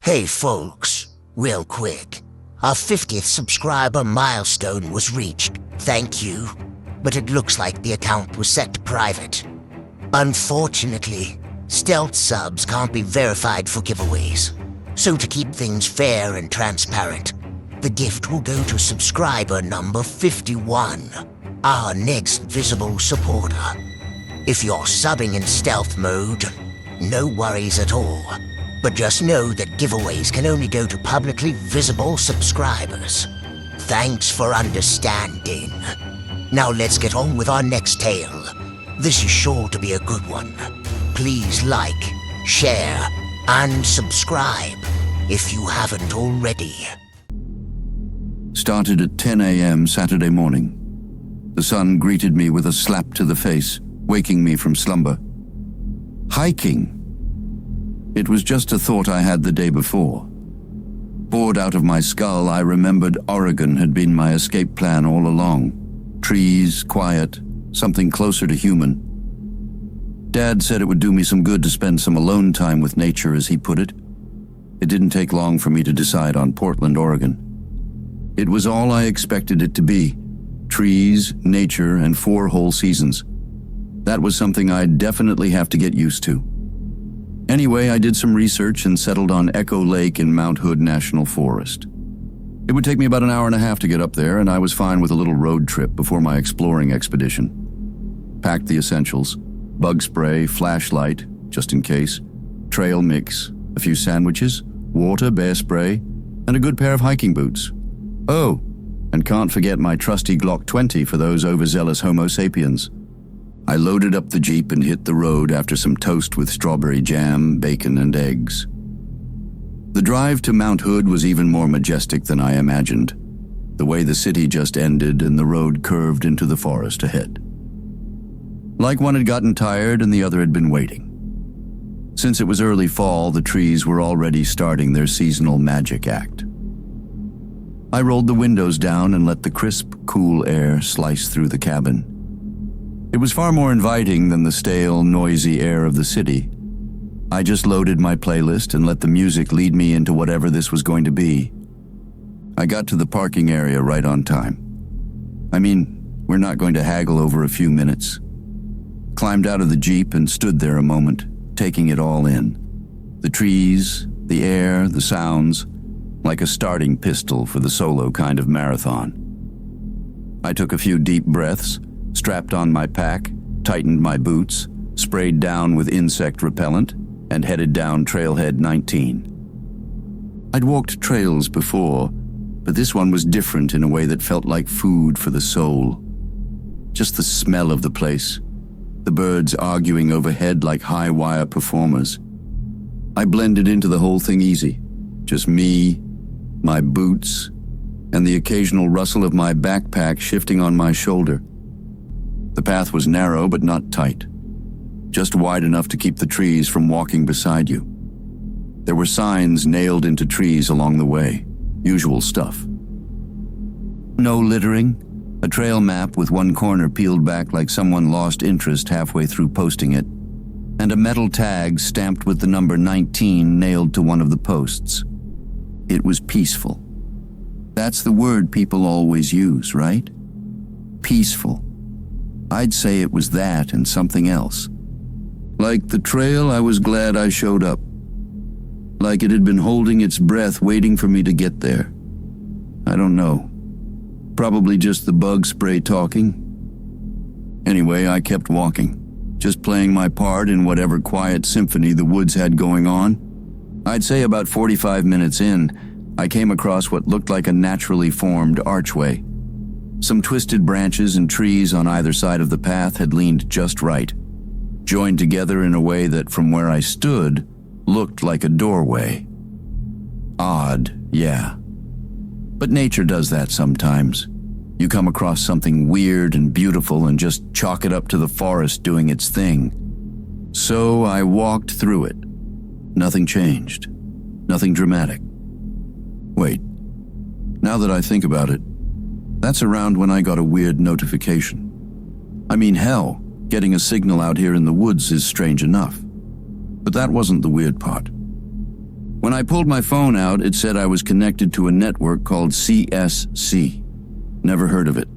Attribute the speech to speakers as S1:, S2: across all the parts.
S1: Hey folks, real quick. Our 50th subscriber milestone was reached. Thank you. But it looks like the account was set to private. Unfortunately, stealth subs can't be verified for giveaways. So to keep things fair and transparent, the gift will go to subscriber number 51, our next visible supporter. If you're subbing in stealth mode, no worries at all. But just know that giveaways can only go to publicly visible subscribers. Thanks for understanding. Now let's get on with our next tale. This is sure to be a good one. Please like, share, and subscribe if you haven't already.
S2: Started at 10 a.m. Saturday morning. The sun greeted me with a slap to the face, waking me from slumber. Hiking. It was just a thought I had the day before. Bored out of my skull, I remembered Oregon had been my escape plan all along. Trees, quiet, something closer to human. Dad said it would do me some good to spend some alone time with nature, as he put it. It didn't take long for me to decide on Portland, Oregon. It was all I expected it to be. Trees, nature, and 4 whole seasons. That was something I'd definitely have to get used to. Anyway, I did some research and settled on Echo Lake in Mount Hood National Forest. It would take me about an hour and a half to get up there, and I was fine with a little road trip before my exploring expedition. Packed the essentials: bug spray, flashlight, just in case, trail mix, a few sandwiches, water, bear spray, and a good pair of hiking boots. Oh, and can't forget my trusty Glock 20 for those overzealous Homo sapiens. I loaded up the Jeep and hit the road after some toast with strawberry jam, bacon, and eggs. The drive to Mount Hood was even more majestic than I imagined, the way the city just ended and the road curved into the forest ahead. Like one had gotten tired and the other had been waiting. Since it was early fall, the trees were already starting their seasonal magic act. I rolled the windows down and let the crisp, cool air slice through the cabin. It was far more inviting than the stale, noisy air of the city. I just loaded my playlist and let the music lead me into whatever this was going to be. I got to the parking area right on time. I mean, we're not going to haggle over a few minutes. Climbed out of the Jeep and stood there a moment, taking it all in. The trees, the air, the sounds, like a starting pistol for the solo kind of marathon. I took a few deep breaths, strapped on my pack, tightened my boots, sprayed down with insect repellent, and headed down Trailhead 19. I'd walked trails before, but this one was different in a way that felt like food for the soul. Just the smell of the place, the birds arguing overhead like high-wire performers. I blended into the whole thing easy, just me, my boots, and the occasional rustle of my backpack shifting on my shoulder. The path was narrow but not tight, just wide enough to keep the trees from walking beside you. There were signs nailed into trees along the way, usual stuff. No littering, a trail map with one corner peeled back like someone lost interest halfway through posting it, and a metal tag stamped with the number 19 nailed to one of the posts. It was peaceful. That's the word people always use, right? Peaceful. I'd say it was that and something else. Like the trail, I was glad I showed up. Like it had been holding its breath waiting for me to get there. I don't know. Probably just the bug spray talking. Anyway, I kept walking, just playing my part in whatever quiet symphony the woods had going on. I'd say about 45 minutes in, I came across what looked like a naturally formed archway. Some twisted branches and trees on either side of the path had leaned just right, joined together in a way that, from where I stood, looked like a doorway. Odd, yeah. But nature does that sometimes. You come across something weird and beautiful and just chalk it up to the forest doing its thing. So I walked through it. Nothing changed. Nothing dramatic. Wait, now that I think about it, that's around when I got a weird notification. I mean, hell, getting a signal out here in the woods is strange enough. But that wasn't the weird part. When I pulled my phone out, it said I was connected to a network called CSC. Never heard of it.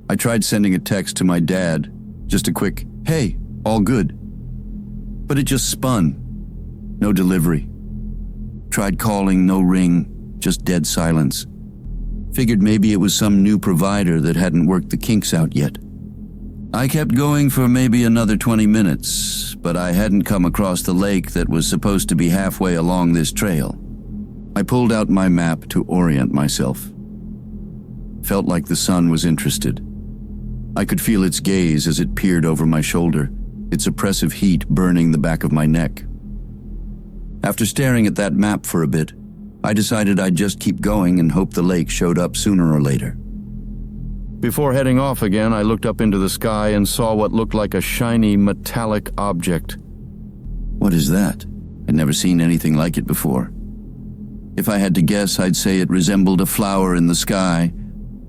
S2: I tried sending a text to my dad, just a quick, "Hey, all good." But it just spun. No delivery. Tried calling, no ring, just dead silence. Figured maybe it was some new provider that hadn't worked the kinks out yet. I kept going for maybe another 20 minutes, but I hadn't come across the lake that was supposed to be halfway along this trail. I pulled out my map to orient myself. Felt like the sun was interested. I could feel its gaze as it peered over my shoulder, its oppressive heat burning the back of my neck. After staring at that map for a bit, I decided I'd just keep going and hope the lake showed up sooner or later. Before heading off again, I looked up into the sky and saw what looked like a shiny, metallic object. What is that? I'd never seen anything like it before. If I had to guess, I'd say it resembled a flower in the sky,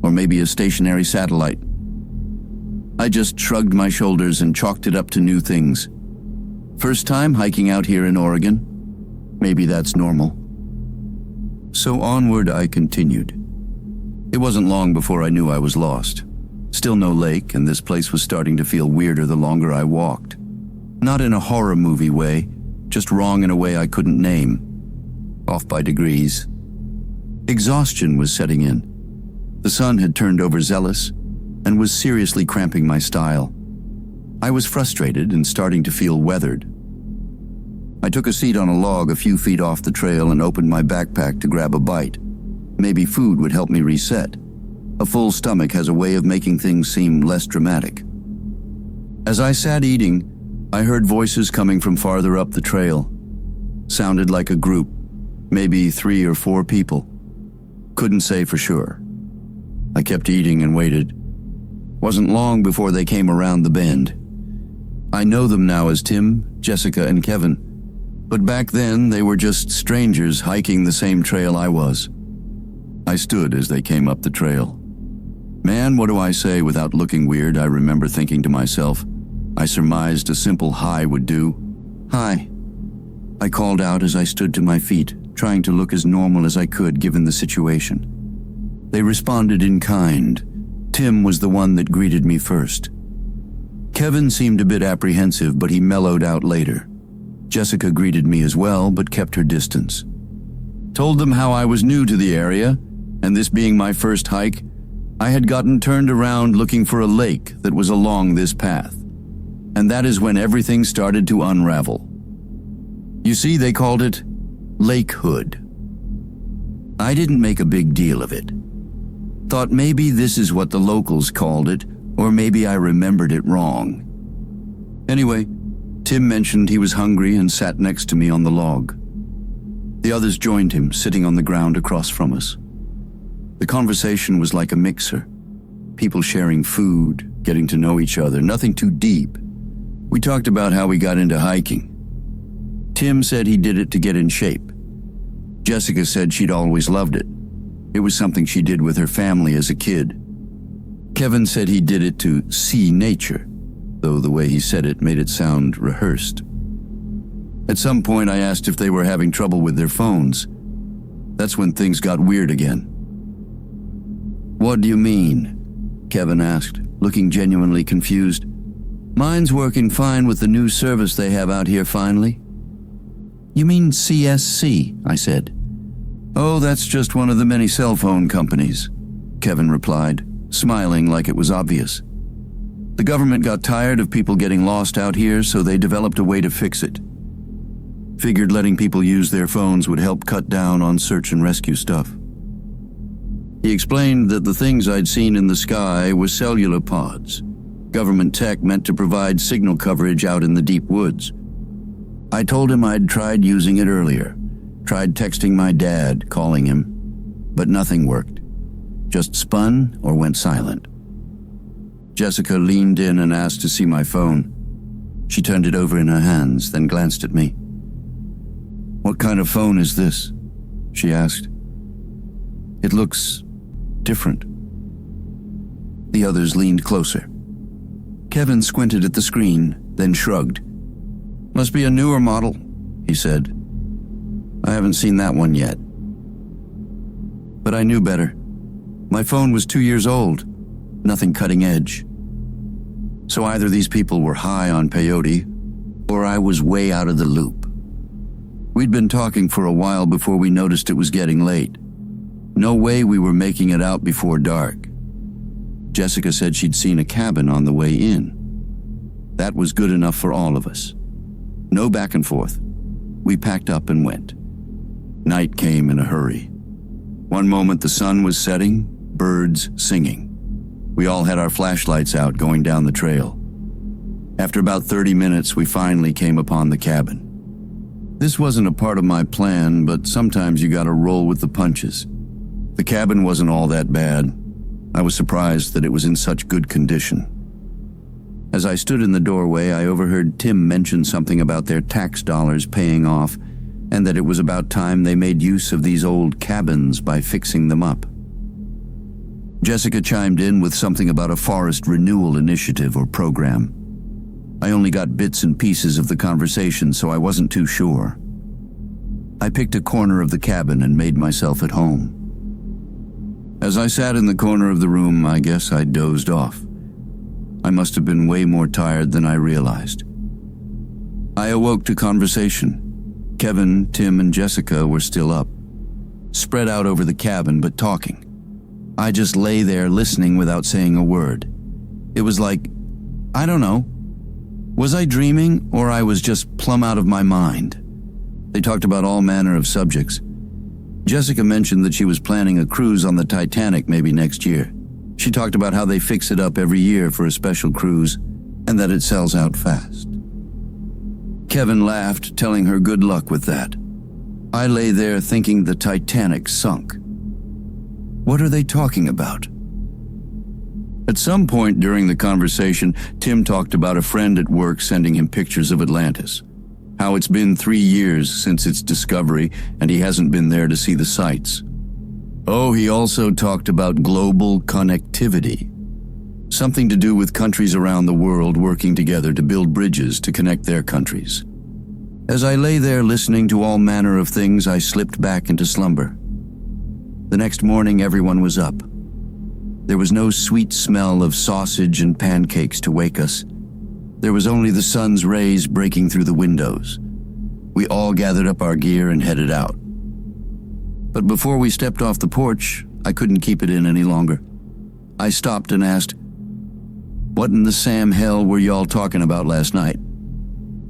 S2: or maybe a stationary satellite. I just shrugged my shoulders and chalked it up to new things. First time hiking out here in Oregon? Maybe that's normal. So onward I continued. It wasn't long before I knew I was lost. Still no lake, and this place was starting to feel weirder the longer I walked. Not in a horror movie way, just wrong in a way I couldn't name. Off by degrees. Exhaustion was setting in. The sun had turned overzealous and was seriously cramping my style. I was frustrated and starting to feel weathered. I took a seat on a log a few feet off the trail and opened my backpack to grab a bite. Maybe food would help me reset. A full stomach has a way of making things seem less dramatic. As I sat eating, I heard voices coming from farther up the trail. Sounded like a group, maybe 3 or 4 people. Couldn't say for sure. I kept eating and waited. Wasn't long before they came around the bend. I know them now as Tim, Jessica, and Kevin, but back then they were just strangers hiking the same trail I was. I stood as they came up the trail. Man, what do I say without looking weird? I remember thinking to myself. I surmised a simple hi would do. Hi. I called out as I stood to my feet, trying to look as normal as I could given the situation. They responded in kind. Tim was the one that greeted me first. Kevin seemed a bit apprehensive, but he mellowed out later. Jessica greeted me as well, but kept her distance. Told them how I was new to the area, and this being my first hike, I had gotten turned around looking for a lake that was along this path. And that is when everything started to unravel. You see, they called it Lakehood. I didn't make a big deal of it. Thought maybe this is what the locals called it, or maybe I remembered it wrong. Anyway, Tim mentioned he was hungry and sat next to me on the log. The others joined him, sitting on the ground across from us. The conversation was like a mixer. People sharing food, getting to know each other, nothing too deep. We talked about how we got into hiking. Tim said he did it to get in shape. Jessica said she'd always loved it. It was something she did with her family as a kid. Kevin said he did it to see nature, though the way he said it made it sound rehearsed. At some point, I asked if they were having trouble with their phones. That's when things got weird again. What do you mean? Kevin asked, looking genuinely confused. Mine's working fine with the new service they have out here finally. You mean CSC, I said. Oh, that's just one of the many cell phone companies, Kevin replied, smiling like it was obvious. The government got tired of people getting lost out here, so they developed a way to fix it. Figured letting people use their phones would help cut down on search and rescue stuff. He explained that the things I'd seen in the sky were cellular pods, government tech meant to provide signal coverage out in the deep woods. I told him I'd tried using it earlier, tried texting my dad, calling him, but nothing worked. Just spun or went silent. Jessica leaned in and asked to see my phone. She turned it over in her hands, then glanced at me. What kind of phone is this? She asked. It looks different. The others leaned closer. Kevin squinted at the screen, then shrugged. Must be a newer model, he said. I haven't seen that one yet. But I knew better. My phone was 2 years old, nothing cutting edge. So either these people were high on peyote, or I was way out of the loop. We'd been talking for a while before we noticed it was getting late. No way we were making it out before dark. Jessica said she'd seen a cabin on the way in. That was good enough for all of us. No back and forth. We packed up and went. Night came in a hurry. One moment the sun was setting, birds singing. We all had our flashlights out going down the trail. After about 30 minutes, we finally came upon the cabin. This wasn't a part of my plan, but sometimes you gotta roll with the punches. The cabin wasn't all that bad. I was surprised that it was in such good condition. As I stood in the doorway, I overheard Tim mention something about their tax dollars paying off, and that it was about time they made use of these old cabins by fixing them up. Jessica chimed in with something about a forest renewal initiative or program. I only got bits and pieces of the conversation, so I wasn't too sure. I picked a corner of the cabin and made myself at home. As I sat in the corner of the room, I guess I dozed off. I must have been way more tired than I realized. I awoke to conversation. Kevin, Tim, and Jessica were still up, spread out over the cabin but talking. I just lay there listening without saying a word. It was like, I don't know, was I dreaming or I was just plumb out of my mind? They talked about all manner of subjects. Jessica mentioned that she was planning a cruise on the Titanic maybe next year. She talked about how they fix it up every year for a special cruise and that it sells out fast. Kevin laughed, telling her good luck with that. I lay there thinking the Titanic sunk. What are they talking about? At some point during the conversation, Tim talked about a friend at work sending him pictures of Atlantis. How it's been 3 years since its discovery and he hasn't been there to see the sights. Oh, he also talked about global connectivity. Something to do with countries around the world working together to build bridges to connect their countries. As I lay there listening to all manner of things, I slipped back into slumber. The next morning, everyone was up. There was no sweet smell of sausage and pancakes to wake us. There was only the sun's rays breaking through the windows. We all gathered up our gear and headed out. But before we stepped off the porch, I couldn't keep it in any longer. I stopped and asked, "What in the Sam hell were y'all talking about last night?"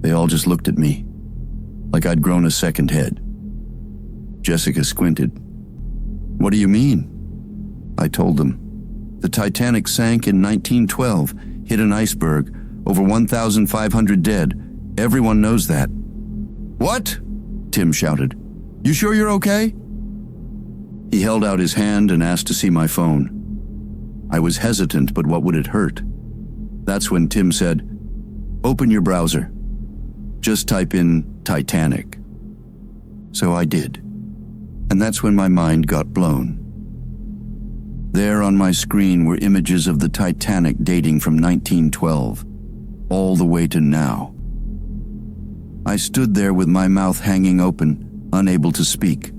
S2: They all just looked at me, like I'd grown a second head. Jessica squinted. "What do you mean?" I told them. "The Titanic sank in 1912, hit an iceberg, over 1,500 dead. Everyone knows that." "What?" Tim shouted. "You sure you're okay?" He held out his hand and asked to see my phone. I was hesitant, but what would it hurt? That's when Tim said, "Open your browser. Just type in Titanic." So I did. And that's when my mind got blown. There on my screen were images of the Titanic dating from 1912, all the way to now. I stood there with my mouth hanging open, unable to speak.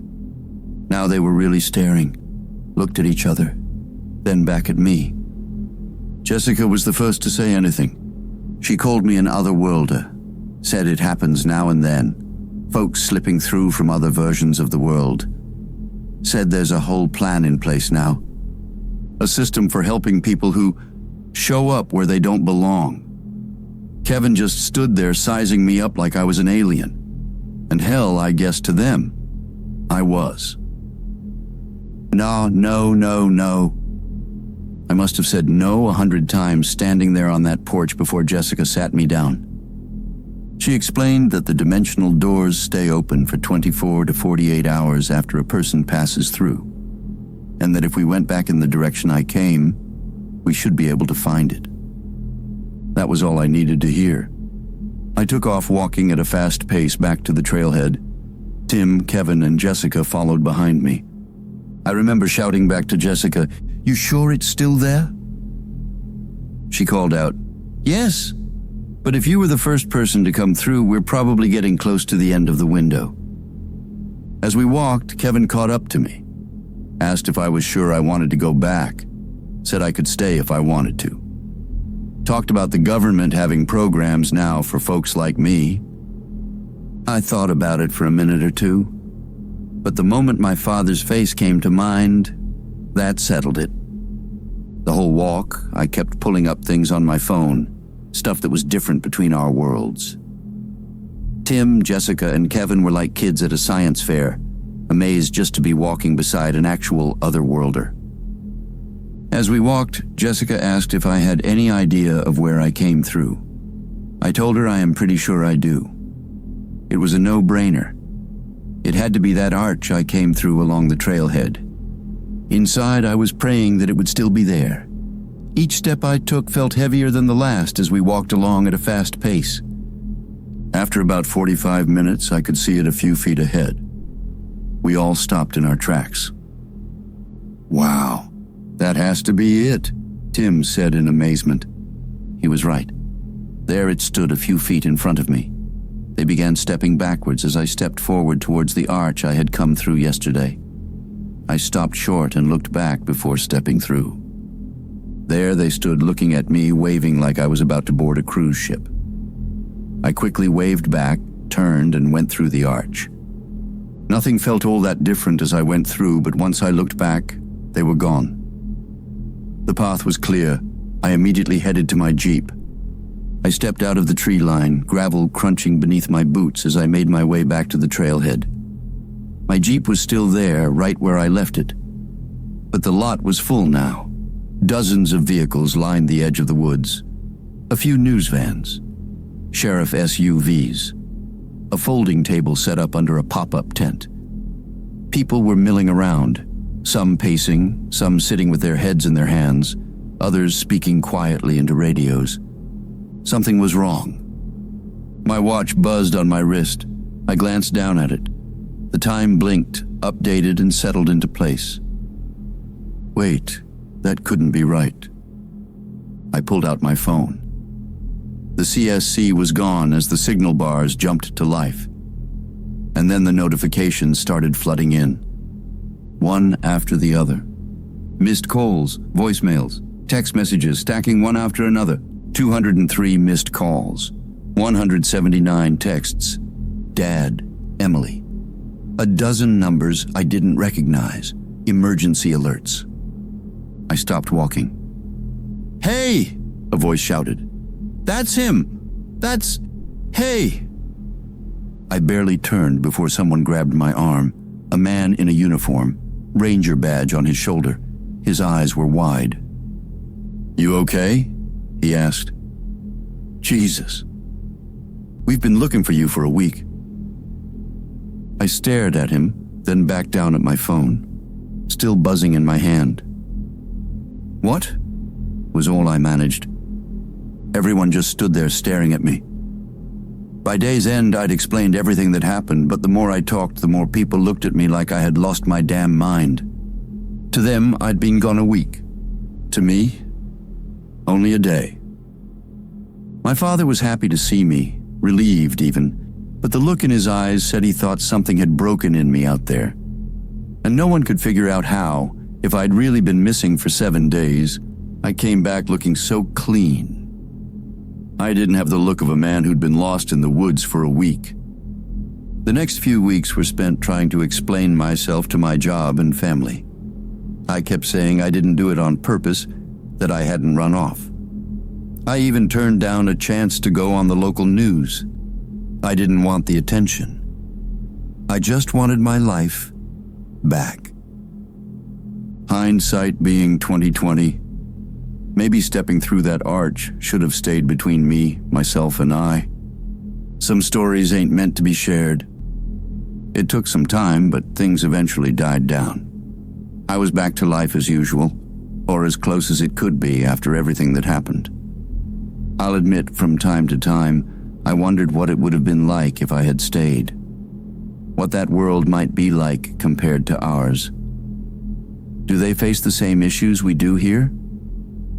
S2: Now they were really staring, looked at each other, then back at me. Jessica was the first to say anything. She called me an otherworlder, said it happens now and then, folks slipping through from other versions of the world. Said there's a whole plan in place now, a system for helping people who show up where they don't belong. Kevin just stood there sizing me up like I was an alien. And hell, I guess to them, I was. No. I must have said no 100 times standing there on that porch before Jessica sat me down. She explained that the dimensional doors stay open for 24 to 48 hours after a person passes through, and that if we went back in the direction I came, we should be able to find it. That was all I needed to hear. I took off walking at a fast pace back to the trailhead. Tim, Kevin, and Jessica followed behind me. I remember shouting back to Jessica, "You sure it's still there?" She called out, "Yes, but if you were the first person to come through, we're probably getting close to the end of the window." As we walked, Kevin caught up to me, asked if I was sure I wanted to go back, said I could stay if I wanted to. Talked about the government having programs now for folks like me. I thought about it for a minute or two, but the moment my father's face came to mind, that settled it. The whole walk, I kept pulling up things on my phone, stuff that was different between our worlds. Tim, Jessica, and Kevin were like kids at a science fair, amazed just to be walking beside an actual otherworlder. As we walked, Jessica asked if I had any idea of where I came through. I told her I am pretty sure I do. It was a no-brainer. It had to be that arch I came through along the trailhead. Inside, I was praying that it would still be there. Each step I took felt heavier than the last as we walked along at a fast pace. After about 45 minutes, I could see it a few feet ahead. We all stopped in our tracks. "Wow, that has to be it," Tim said in amazement. He was right. There it stood a few feet in front of me. They began stepping backwards as I stepped forward towards the arch I had come through yesterday. I stopped short and looked back before stepping through. There they stood looking at me, waving like I was about to board a cruise ship. I quickly waved back, turned, and went through the arch. Nothing felt all that different as I went through, but once I looked back, they were gone. The path was clear. I immediately headed to my Jeep. I stepped out of the tree line, gravel crunching beneath my boots as I made my way back to the trailhead. My Jeep was still there, right where I left it. But the lot was full now. Dozens of vehicles lined the edge of the woods. A few news vans, sheriff SUVs, a folding table set up under a pop-up tent. People were milling around, some pacing, some sitting with their heads in their hands, others speaking quietly into radios. Something was wrong. My watch buzzed on my wrist. I glanced down at it. The time blinked, updated, and settled into place. Wait, that couldn't be right. I pulled out my phone. The CSC was gone as the signal bars jumped to life. And then the notifications started flooding in, one after the other. Missed calls, voicemails, text messages stacking one after another. 203 missed calls, 179 texts. Dad, Emily. A dozen numbers I didn't recognize. Emergency alerts. I stopped walking. "Hey!" a voice shouted. "That's him! Hey!" I barely turned before someone grabbed my arm. A man in a uniform, ranger badge on his shoulder. His eyes were wide. "You okay?" he asked. "Jesus. We've been looking for you for a week." I stared at him, then back down at my phone, still buzzing in my hand. "What?" was all I managed. Everyone just stood there staring at me. By day's end, I'd explained everything that happened, but the more I talked, the more people looked at me like I had lost my damn mind. To them, I'd been gone a week. To me, only a day. My father was happy to see me, relieved even, but the look in his eyes said he thought something had broken in me out there. And no one could figure out how, if I'd really been missing for 7 days, I came back looking so clean. I didn't have the look of a man who'd been lost in the woods for a week. The next few weeks were spent trying to explain myself to my job and family. I kept saying I didn't do it on purpose, that I hadn't run off. I even turned down a chance to go on the local news. I didn't want the attention. I just wanted my life back. Hindsight being 2020, maybe stepping through that arch should have stayed between me, myself, and I. Some stories ain't meant to be shared. It took some time, but things eventually died down. I was back to life as usual, or as close as it could be after everything that happened. I'll admit, from time to time, I wondered what it would have been like if I had stayed. What that world might be like compared to ours. Do they face the same issues we do here?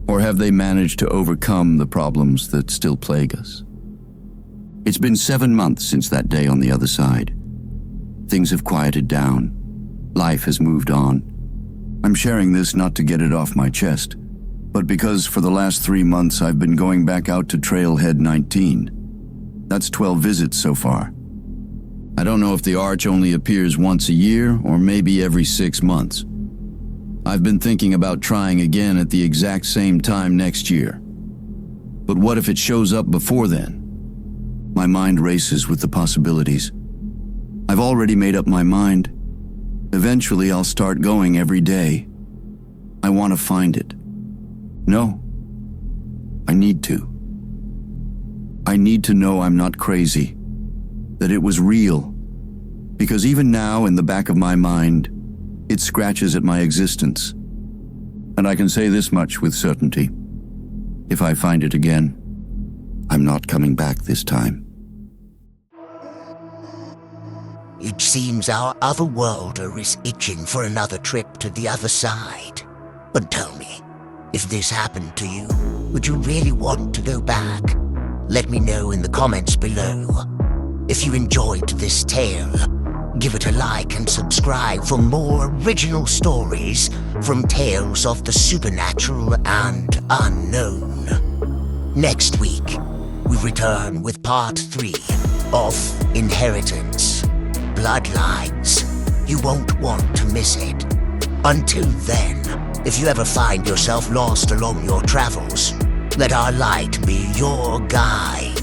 S2: Or have they managed to overcome the problems that still plague us? It's been 7 months since that day on the other side. Things have quieted down. Life has moved on. I'm sharing this not to get it off my chest, but because for the last 3 months I've been going back out to Trailhead 19. That's 12 visits so far. I don't know if the arch only appears once a year or maybe every 6 months. I've been thinking about trying again at the exact same time next year. But what if it shows up before then? My mind races with the possibilities. I've already made up my mind. Eventually I'll start going every day. I want to find it. No. I need to. I need to know I'm not crazy. That it was real. Because even now, in the back of my mind, it scratches at my existence. And I can say this much with certainty. If I find it again, I'm not coming back this time.
S1: It seems our otherworlder is itching for another trip to the other side. But tell me, if this happened to you, would you really want to go back? Let me know in the comments below. If you enjoyed this tale, give it a like and subscribe for more original stories from tales of the supernatural and unknown. Next week, we return with part 3 of Inheritance. Bloodlines. You won't want to miss it. Until then, if you ever find yourself lost along your travels, let our light be your guide.